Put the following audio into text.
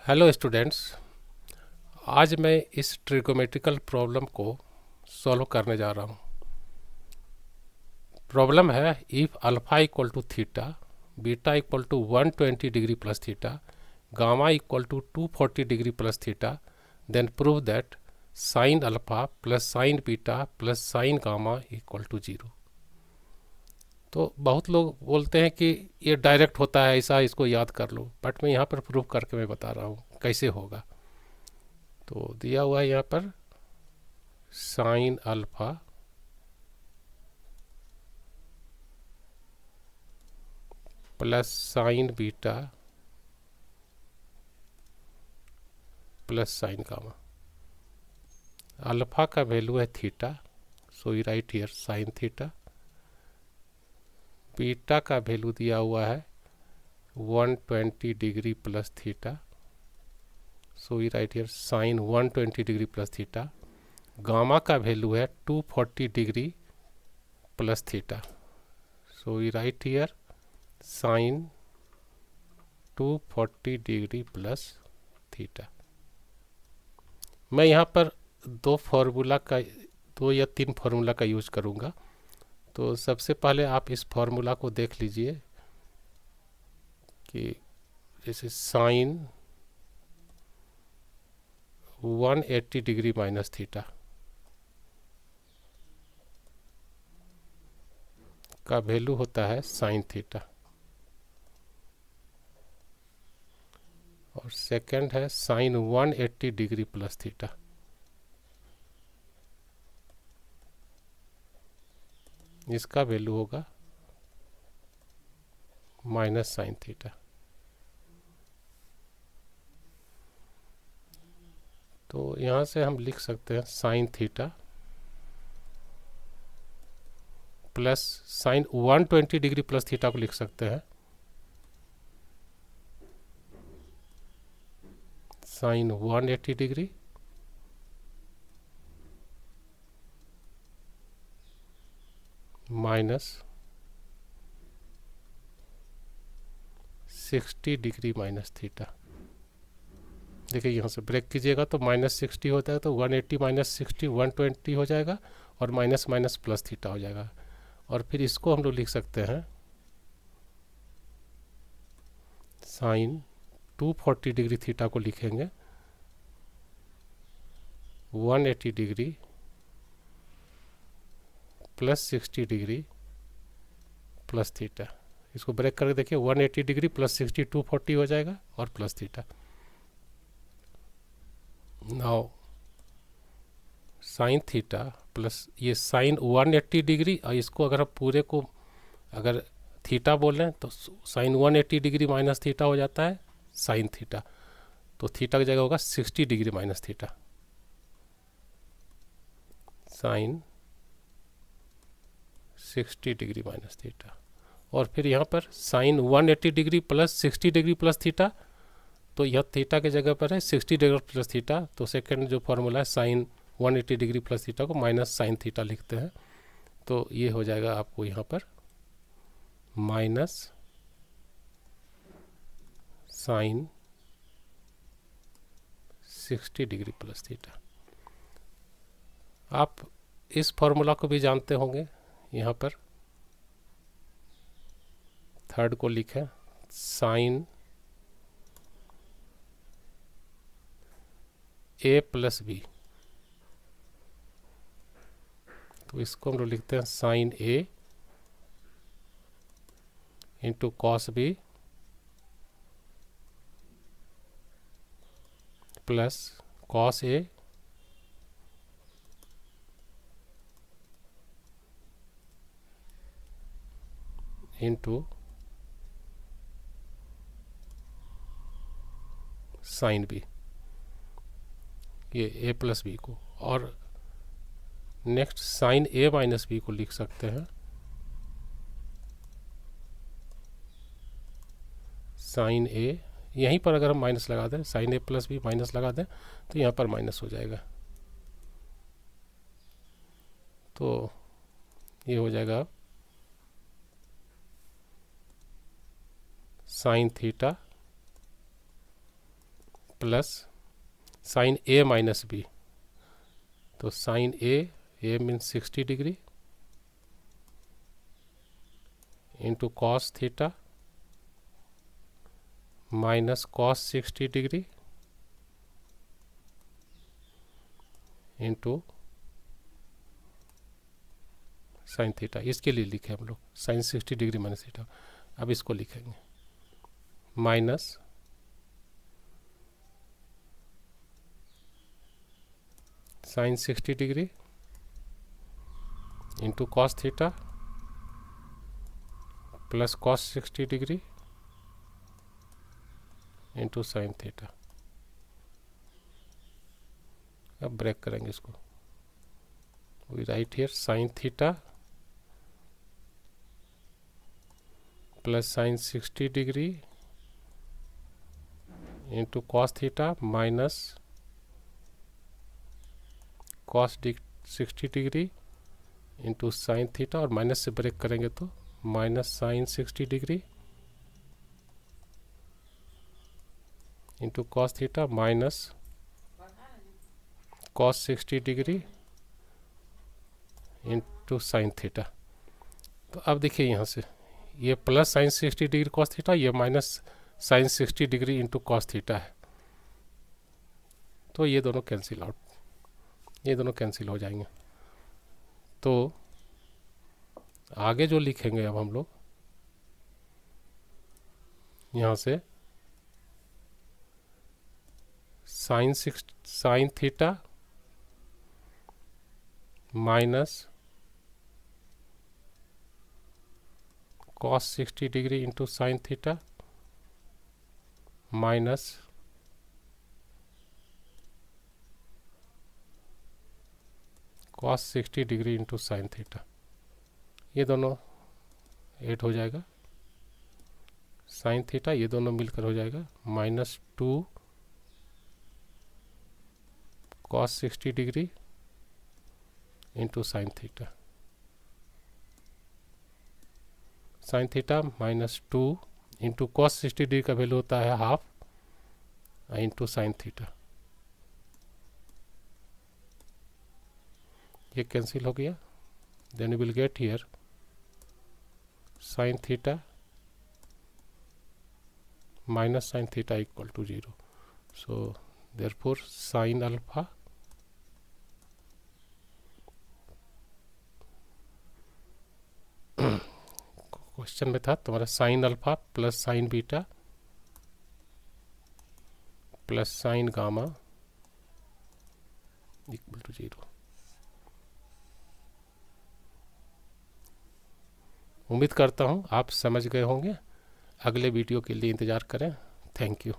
Hello students. आज मैं इस ट्रिगोमेट्रिकल प्रॉब्लम को सॉल्व करने जा रहा हूँ। प्रॉब्लम है if alpha equal to theta, beta equal to 120 degree plus theta, gamma equal to 240 degree plus theta, then prove that sine alpha plus sine beta plus sine gamma equal to 0। तो बहुत लोग बोलते हैं कि ये direct होता है, ऐसा इसको याद कर लो, बट मैं यहाँ पर प्रूव करके मैं बता रहा हूँ कैसे होगा। तो दिया हुआ है यहाँ पर sign alpha plus sine beta plus sine gamma. Alpha का वैल्यू है theta, so you right here sine theta. Beta का वैल्यू दिया हुआ है 120 degree plus theta, so you right here sign 120 degree plus theta. Gamma का value है 240 degree plus theta, so you right here sign 240 degree plus theta. मैं यहाँ पर दो या तीन फार्मूला का यूज करूँगा। तो सबसे पहले आप इस फार्मूला को देख लीजिए कि जैसे साइन 180 डिग्री माइनस थीटा का वैल्यू होता है साइन थीटा, और सेकंड है साइन 180 डिग्री प्लस थीटा, इसका वैल्यू होगा माइनस साइन थीटा। तो यहाँ से हम लिख सकते हैं sine theta plus sine 120 degree plus theta को लिख सकते हैं sine 180 degree minus 60 degree minus theta. देखिए यहाँ से ब्रेक कीजिएगा तो माइनस 60 होता है, तो 180 माइनस 60 120 हो जाएगा, और माइनस माइनस प्लस थीटा हो जाएगा। और फिर इसको हम लोग लिख सकते हैं साइन 240 डिग्री थीटा को लिखेंगे 180 degree plus 60 degree plus theta. इसको ब्रेक करके देखिए 180 डिग्री प्लस 60 240 हो जाएगा, और plus theta. Now sine theta plus ये साइन 180 डिग्री, और इसको अगर हम पूरे को अगर थीटा बोल रहे हैं तो साइन 180 डिग्री माइनस थीटा हो जाता है साइन थीटा। तो थीटा की जगह होगा 60 degree minus theta, sine 60 degree minus theta. और फिर यहाँ पर sine 180 degree plus 60 degree plus theta, तो यह थीटा की जगह पर है 60 डिग्री प्लस थीटा। तो सेकंड जो फॉर्मूला है साइन 180 डिग्री प्लस थीटा को माइनस साइन थीटा लिखते हैं। तो ये हो जाएगा आपको यहाँ पर minus sine 60 degree plus theta. आप इस फॉर्मूला को भी जानते होंगे। यहाँ पर थर्ड को लिखें साइन ए प्लस बी, तो इसको हम लोग लिखते हैं sine a into cos b plus cos a into sine b, ये ए प्लस बी को। और next sine a minus b को लिख सकते हैं साइन ए, यहीं पर अगर हम माइनस लगा दें साइन ए प्लस बी माइनस लगा दें तो यहाँ पर माइनस हो जाएगा। तो ये हो जाएगा sine theta plus sine a minus b, तो sine a means 60 degree into cos theta minus cos 60 degree into sine theta. इसके लिए लिखे हम लोग साइन 60 डिग्री माइनस थीटा। अब इसको लिखेंगे minus sine 60 degree into cos theta plus cos 60 degree into sine theta. अब ब्रेक करेंगे इसको। We write here sine theta plus sine 60 degree into cos theta minus cos 60 degree into sine theta, और minus से break करेंगे तो minus sine 60 degree into cos theta minus cos 60 degree into sine theta. तो अब देखिए यहाँ से ये plus sine 60 degree cos theta, ये minus sine 60 degree into cos theta है, तो ये दोनों कैंसिल आउट, ये दोनों कैंसिल हो जाएंगे। तो आगे जो लिखेंगे अब हम लोग यहाँ से sign theta minus cos 60 degree into sine theta minus cos 60 degree into sine theta, ये दोनों ऐड हो जाएगा साइन थीटा, ये दोनों मिलकर हो जाएगा minus 2 cos 60 degree into sine theta. Sine theta minus 2 into cos 60 degree का वैल्यू होता है हाफ इंटू साइन थीटा, ये कैंसिल हो गया। Then will get here sine theta minus sine theta equal to 0। So therefore sine alpha question में था तुम्हारा sine alpha plus sine beta plus sine gamma equal to 0। उम्मीद करता हूँ आप समझ गए होंगे। अगले वीडियो के लिए इंतज़ार करें। Thank you.